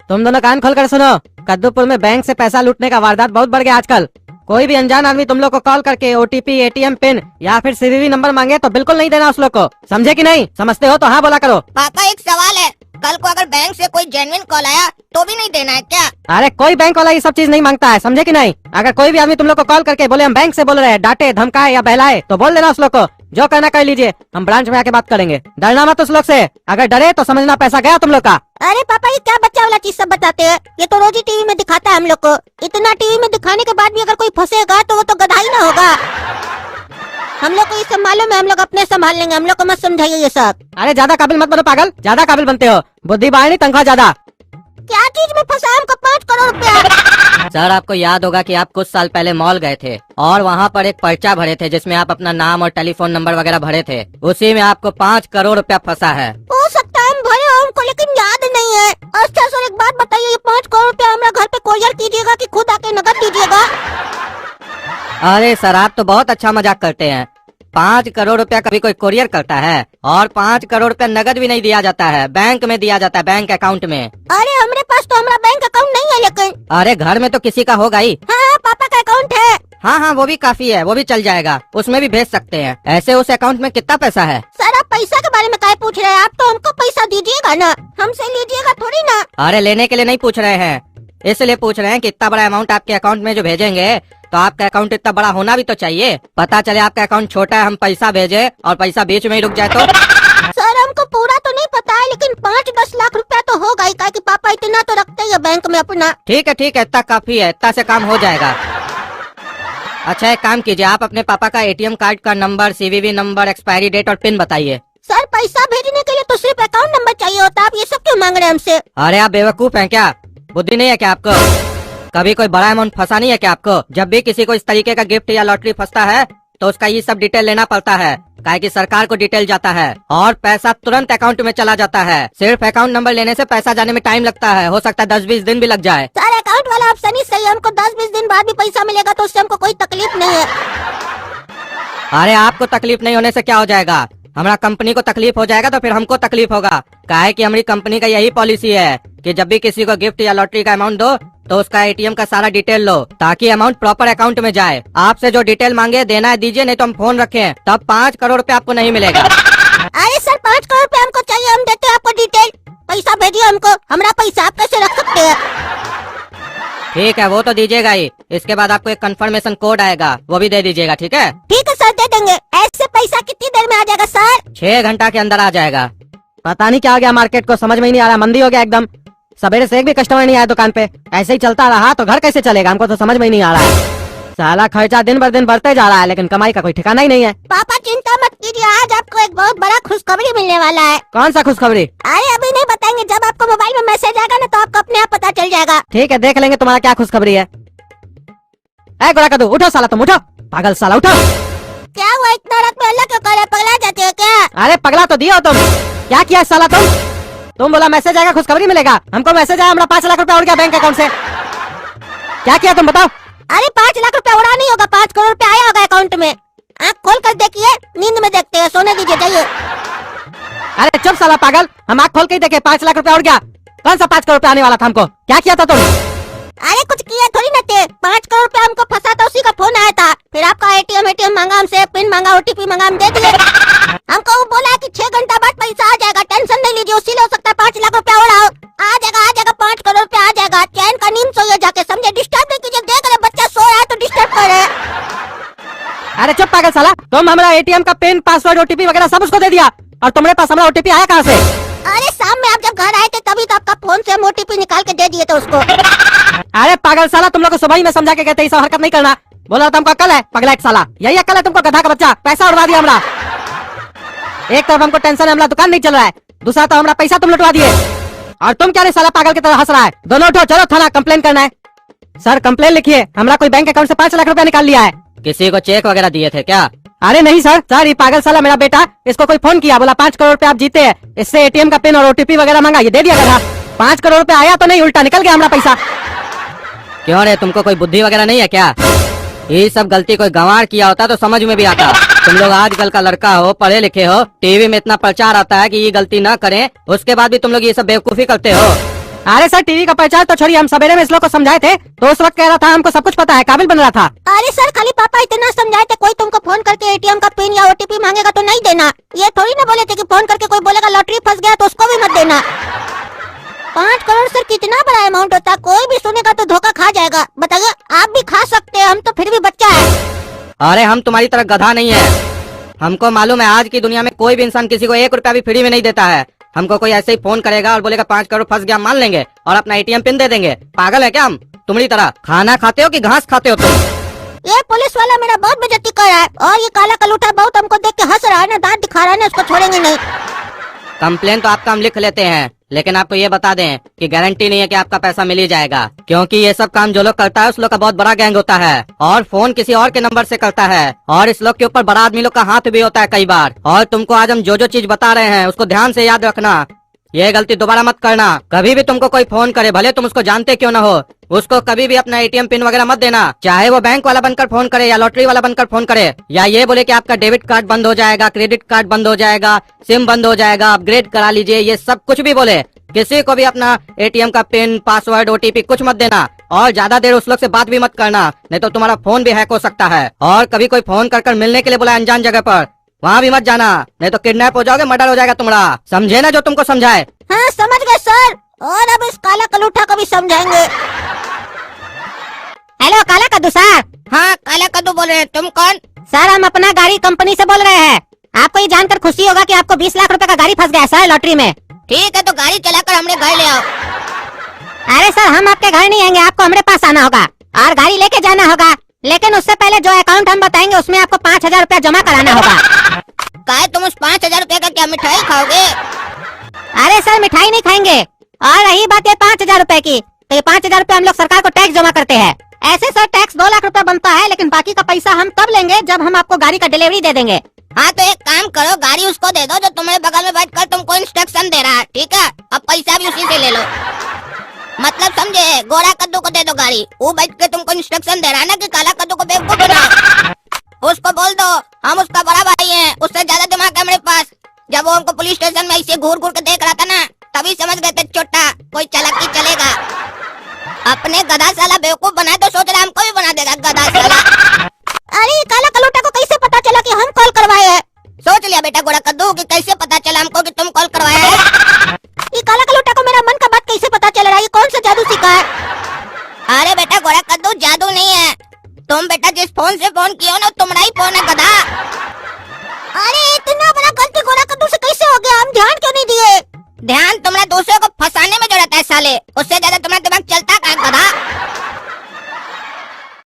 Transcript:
तुम दोनों कान खोल कर सुनो। कद्दूपुर में बैंक से पैसा लूटने का वारदात बहुत बढ़ गया आजकल। कोई भी अनजान आदमी तुम लोग को कॉल करके ओटीपी, एटीएम पिन या फिर सीवीवी नंबर मांगे तो बिल्कुल नहीं देना उस लोग को। समझे कि नहीं? समझते हो तो हाँ बोला करो। पापा एक सवाल है, कल को अगर बैंक से कोई जेन्युइन कॉल आया तो भी नहीं देना है क्या? अरे कोई बैंक वाला ये सब चीज नहीं मांगता है, समझे कि नहीं? अगर कोई भी आदमी तुम लोग को कॉल करके बोले हम बैंक से बोल रहे हैं, डांटे, धमकाए या बहलाए तो बोल देना उस लोग को जो करना कर लीजिए, हम ब्रांच में आके बात करेंगे। डरना मत उस लोग से, अगर डरे तो समझना पैसा गया तुम लोग का। अरे पापा ये क्या बच्चा वाला चीज सब बताते हैं, ये तो रोज ही टीवी में दिखाता है हम लोग को। इतना टीवी में दिखाने के बाद भी अगर कोई फंसेगा तो वो तो गधा ही ना होगा। हम लोग को ये सब मालूम है, हम लोग अपने संभाल लेंगे, हम लोग को मत समझाइए ये सब। अरे ज्यादा काबिल मत बनो पागल, ज्यादा काबिल बनते हो। बुद्धि बाहर नहीं, तनख्वाह ज्यादा। क्या चीज में फंसा हमको 5 करोड़ रुपया? सर आपको याद होगा कि आप कुछ साल पहले मॉल गए थे और वहाँ पर एक पर्चा भरे थे जिसमें आप अपना नाम और टेलीफोन नंबर वगैरह भरे थे। उसी में आपको 5 करोड़ रुपया फंसा है। हो सकता है हम भरे हो हमको, लेकिन याद नहीं है। अच्छा सर एक बात बताइए, ये 5 करोड़ रुपया हमारा घर पे कोरियर कीजिएगा कि खुद आके नकद दीजिएगा? अरे सर आप तो बहुत अच्छा मजाक करते हैं। 5 करोड़ रुपया कभी कोई कोरियर करता है? और 5 करोड़ रुपया नगद भी नहीं दिया जाता है, बैंक में दिया जाता है, बैंक अकाउंट में। अरे हमारे पास तो हमारा बैंक अकाउंट नहीं है। लेकिन अरे घर में तो किसी का होगा ही। हाँ पापा का अकाउंट है। हाँ हाँ वो भी काफी है, वो भी चल जाएगा, उसमें भी भेज सकते हैं। ऐसे उस अकाउंट में कितना पैसा है? सर आप पैसा के बारे में क्या पूछ रहे हैं? आप तो हमको पैसा दीजिएगा ना, हमसे लीजिएगा थोड़ी ना। अरे लेने के लिए नहीं पूछ रहे हैं, इसलिए पूछ रहे हैं कि इतना बड़ा अमाउंट आपके अकाउंट में जो भेजेंगे तो आपका अकाउंट इतना बड़ा होना भी तो चाहिए। पता चले आपका अकाउंट छोटा है, हम पैसा भेजे और पैसा बीच में ही रुक जाए तो? सर हमको पूरा तो नहीं पता है, लेकिन 5-10 लाख रुपया तो होगा ही, कि पापा इतना तो रखते ही है बैंक में अपना। ठीक है, इतना काफी है, इतना से काम हो जाएगा। अच्छा एक काम कीजिए, आप अपने पापा का एटीएम कार्ड का number, CVV number, expiry date और पिन बताइए। सर पैसा भेजने के लिए तो सिर्फ अकाउंट नंबर चाहिए होता है, आप ये सब क्यों मांग रहे हैं हमसे? अरे आप बेवकूफ हैं क्या? बुद्धि नहीं है क्या आपको? कभी कोई बड़ा अमाउंट फंसा नहीं है क्या आपको? जब भी किसी को इस तरीके का गिफ्ट या लॉटरी फंसता है तो उसका ये सब डिटेल लेना पड़ता है, काहे कि सरकार को डिटेल जाता है और पैसा तुरंत अकाउंट में चला जाता है। सिर्फ अकाउंट नंबर लेने से पैसा जाने में टाइम लगता है, हो सकता है 10-20 दिन भी लग जाए। सर अकाउंट वाला ऑप्शन ही सही है, हमको 10-20 दिन बाद भी पैसा मिलेगा तो उससे हमको कोई तकलीफ नहीं है। अरे आपको तकलीफ नहीं होने से क्या हो जाएगा? हमारा कंपनी को तकलीफ हो जाएगा तो फिर हमको तकलीफ होगा, काहे कि हमारी कंपनी का यही पॉलिसी है कि जब भी किसी को गिफ्ट या लॉटरी का अमाउंट दो तो उसका एटीएम का सारा डिटेल लो ताकि अमाउंट प्रॉपर अकाउंट में जाए। आपसे जो डिटेल मांगे देना है दीजिए, नहीं तो हम फोन रखें, तब 5 करोड़ रुपया आपको नहीं मिलेगा। अरे सर 5 करोड़ रुपया हमको चाहिए, हम देते हैं आपको डिटेल। पैसा भेजिए हमको, हमारा पैसा आप कैसे रख सकते हैं? ठीक है वो तो दीजिएगा ही, इसके बाद आपको एक कंफर्मेशन कोड आएगा, वो भी दे दीजिएगा। ठीक है सर दे देंगे। ऐसे पैसा कितनी देर में आ जाएगा सर? 6 घंटा के अंदर आ जाएगा। पता नहीं क्या हो गया मार्केट को, समझ में ही नहीं आ रहा, मंदी हो गया एकदम। सवेरे से एक भी कस्टमर नहीं आया दुकान पे, ऐसे ही चलता रहा तो घर कैसे चलेगा? हमको तो समझ में ही नहीं आ रहा है। साला खर्चा दिन बर दिन बढ़ते जा रहा है लेकिन कमाई का कोई ठिकाना ही नहीं है। पापा चिंता मत कीजिए, आज आपको एक बहुत बड़ा खुशखबरी मिलने वाला है। कौन सा खुशखबरी? अरे अभी नहीं बताएंगे, जब आपको मोबाइल में मैसेज आएगा ना तो आपको अपने आप पता चल जाएगा। ठीक है देख लेंगे तुम्हारा क्या खुशखबरी है। ए गोरा कद्दू उठो साला, तुम उठो, पागल साला उठो। क्या हुआ इतना रात में अल्लाह क्यों कर रहे, पगला जाते हो क्या? अरे पगला तो दियो तुम, क्या किया साला तुम बोला मैसेज आएगा खुशखबरी मिलेगा, हमको मैसेज आया हमारा 5 लाख रुपया उड़ गया बैंक अकाउंट से। क्या किया तुम बताओ? अरे 5 लाख रुपया उड़ा नहीं होगा, 5 करोड़ रुपया आया होगा अकाउंट में। आँख खोल कर देखिए, नींद में देखते हैं, सोने दीजिए जाइए। अरे चुप साला पागल, हम आँख खोल के ही देखे 5 लाख रुपया उड़ गया। कौन सा 5 करोड़ रुपया आने वाला था हमको? क्या किया था तुम? अरे कुछ किया थोड़ी ना थे, 5 करोड़ रुपया हमको फंसा था, उसी का फोन आया था। फिर आपका एटीएम मांगा हमसे, पिन मांगा, ओटीपी मांगा, हम दे दिए। हमको वो बोला कि 6 घंटा बाद पैसा आ जाएगा, टेंशन नहीं लीजिए, उसी ले हो सकता है 5 लाख रुपया उड़ाओ। आ जाएगा 5 करोड़ रुपया आ जाएगा। चैन का नींद सोइए जाके, समझे? डिस्टर्ब नहीं कीजिए, देख रहे बच्चा सो रहा है तो डिस्टर्ब कर रहे। अरे चुप पागल साला, तुम हमारा एटीएम का पिन, पासवर्ड, ओटीपी वगैरह सब उसको दे दिया और तुम्हारे पास हमारा ओटीपी आया कहाँ से? अरे शाम में आप जब घर आए थे तभी तो आपका फोन से हम ओटीपी निकाल के दे दिए थे उसको। अरे पागल साला, तुम लोग को सुबह ही मैं समझा के कहते सब हरकत नहीं करना, बोला तुमको अकल है? पगला एक साला, यही अकल है तुमको, गधा का बच्चा। पैसा उड़वा दिया हमारा, एक तरफ हमको टेंशन है, हमारा दुकान नहीं चल रहा है, दूसरा तो हमारा पैसा तुम लुटवा दिए और तुम क्या रे साला पागल की तरह हंस रहा है? दोनों उठो, चलो थाना कंप्लेन करना है। सर कंप्लेन लिखिए, हमारा कोई बैंक अकाउंट से 5 लाख रुपया निकाल लिया है। किसी को चेक वगैरह दिए थे क्या? अरे नहीं सर ये पागल साला मेरा बेटा, इसको कोई फोन किया, बोला 5 करोड़ रुपया आप जीते हैं, इससे एटीएम का पिन और ओटीपी वगैरह मांगा, ये दे दिया था। 5 करोड़ रुपया आया तो नहीं, उल्टा निकल गया हमारा पैसा। क्यों रे, तुमको कोई बुद्धि वगैरह नहीं है क्या? ये सब गलती कोई गंवार किया होता तो समझ में भी आता। तुम लोग आजकल का लड़का हो, पढ़े लिखे हो, टीवी में इतना प्रचार आता है कि ये गलती न करें, उसके बाद भी तुम लोग ये सब बेवकूफी करते हो। अरे सर टीवी का प्रचार तो छोड़िए, हम सवेरे में इस लोग को समझाए थे तो उस वक्त कह रहा था हमको सब कुछ पता है, काबिल बन रहा था। अरे सर खाली पापा इतना समझाए थे, कोई तुमको फोन करके एटीएम का पिन या ओटीपी मांगेगा तो नहीं देना। ये थोड़ी ना बोले थे कि फोन करके कोई बोलेगा लॉटरी फंस गया तो उसको भी मत देना। 5 करोड़ सर कितना बड़ा अमाउंट होता है, कोई भी सुनेगा तो धोखा खा जाएगा। बताइए आप भी खा सकते हैं, हम तो फिर भी बच्चा है। अरे हम तुम्हारी तरह गधा नहीं है, हमको मालूम है आज की दुनिया में कोई भी इंसान किसी को 1 रुपया भी फ्री में नहीं देता है। हमको कोई ऐसे ही फोन करेगा और बोलेगा 5 करोड़ फंस गया, मान लेंगे और अपना एटीएम पिन दे देंगे। पागल है क्या हम? तुम्हारी तरह खाना खाते हो कि घास खाते हो तुम? ये पुलिस वाला मेरा बहुत बेइज्जती कर रहा है और ये काला कलूठा बहुत हमको देख के हंस रहा है ना, दांत दिखा रहा है ना, उसको छोड़ेंगे नहीं। कंप्लेन तो आपका हम लिख लेते हैं, लेकिन आपको ये बता दें कि गारंटी नहीं है कि आपका पैसा मिल ही जाएगा, क्योंकि ये सब काम जो लोग करता है उस लोग का बहुत बड़ा गैंग होता है और फोन किसी और के नंबर से करता है और इस लोग के ऊपर बड़ा आदमी लोग का हाथ भी होता है कई बार। और तुमको आज हम जो जो चीज बता रहे हैं उसको ध्यान से याद रखना, ये गलती दोबारा मत करना। कभी भी तुमको कोई फोन करे, भले तुम उसको जानते क्यों ना हो, उसको कभी भी अपना एटीएम पिन वगैरह मत देना, चाहे वो बैंक वाला बनकर फोन करे या लॉटरी वाला बनकर फोन करे या ये बोले कि आपका डेबिट कार्ड बंद हो जाएगा, क्रेडिट कार्ड बंद हो जाएगा, सिम बंद हो जाएगा, अपग्रेड करा लीजिए, ये सब कुछ भी बोले। किसी को भी अपना एटीएम का पिन, पासवर्ड, ओटीपी कुछ मत देना और ज्यादा देर उस लोग से बात भी मत करना, नहीं तो तुम्हारा फोन भी हैक हो सकता है। और कभी कोई फोन कर मिलने के लिए बोला अनजान जगह पर, वहाँ भी मत जाना, नहीं तो किडनैप हो जाओगे, मर्डर हो जाएगा तुम्हारा। समझे ना जो तुमको समझाए? हाँ समझ गए सर, और अब इस काला कलूठा को भी समझाएंगे। हेलो काला कद्दू सर। हाँ काला कद्दू बोल रहे हैं, तुम कौन? सर हम अपना गाड़ी कंपनी से बोल रहे हैं। आपको ये जानकर खुशी होगा कि आपको 20 लाख रुपए का गाड़ी फंस गया है सर लॉटरी में। ठीक है तो गाड़ी चलाकर हमने घर ले आओ। अरे सर हम आपके घर नहीं आएंगे, आपको हमारे पास आना होगा और गाड़ी लेके जाना होगा, लेकिन उससे पहले जो अकाउंट हम बताएंगे उसमें आपको 5,000 रुपया जमा कराना होगा। काय तुम उस 5,000 रुपए का क्या मिठाई खाओगे? अरे सर मिठाई नहीं खाएंगे, और रही बात ये 5,000 रुपए की, तो ये 5,000 रुपए हम लोग सरकार को टैक्स जमा करते हैं। ऐसे सर टैक्स 2 लाख रुपए बनता है, लेकिन बाकी का पैसा हम तब लेंगे जब हम आपको गाड़ी का डिलीवरी दे देंगे। हाँ तो एक काम करो, गाड़ी उसको दे दो जो तुम्हारे बगल में बैठकर तुमको इंस्ट्रक्शन दे रहा है, ठीक है? अब पैसा भी उसी से ले लो, मतलब समझे? गोरा कद्दू को दे दो गाड़ी, वो बैठ के तुमको इंस्ट्रक्शन दे रहा है ना कि काला कद्दू को बेवकूफ बनाओ। उसको बोल दो हम उसका बड़ा भाई हैं, उससे ज्यादा दिमाग है हमारे पास। जब वो हमको पुलिस स्टेशन में ऐसे घूर घूर के देख रहा था ना, तभी समझ गए थे छोटा कोई चालाकी चलेगा। अपने गधा साला बेवकूफ बनाए तो सोच रहा हमको भी बना देगा गधा साला। अरे काला कलूटा को कैसे पता चला कि हम कॉल करवाए हैं? सोच लिया बेटा गोरा कद्दू कि कैसे पता चला हमको कि तुम कॉल करवाए हैं? ये काला कलूटा को मेरा मन का बात कैसे पता चल रहा है? ये कौन सा जादू सीखा है? अरे बेटा गोरा कद्दू जादू नहीं है, तुम बेटा जिस फोन से फोन किया ना तुम्हारा ही फोन है गधा। अरे इतना बड़ा गलती गोरा कद्दू से कैसे हो गया? हम ध्यान क्यों नहीं दिए? ध्यान तुम्हारे दूसरे को फंसाने में जो रहता है साले, उससे ज्यादा तुम्हारा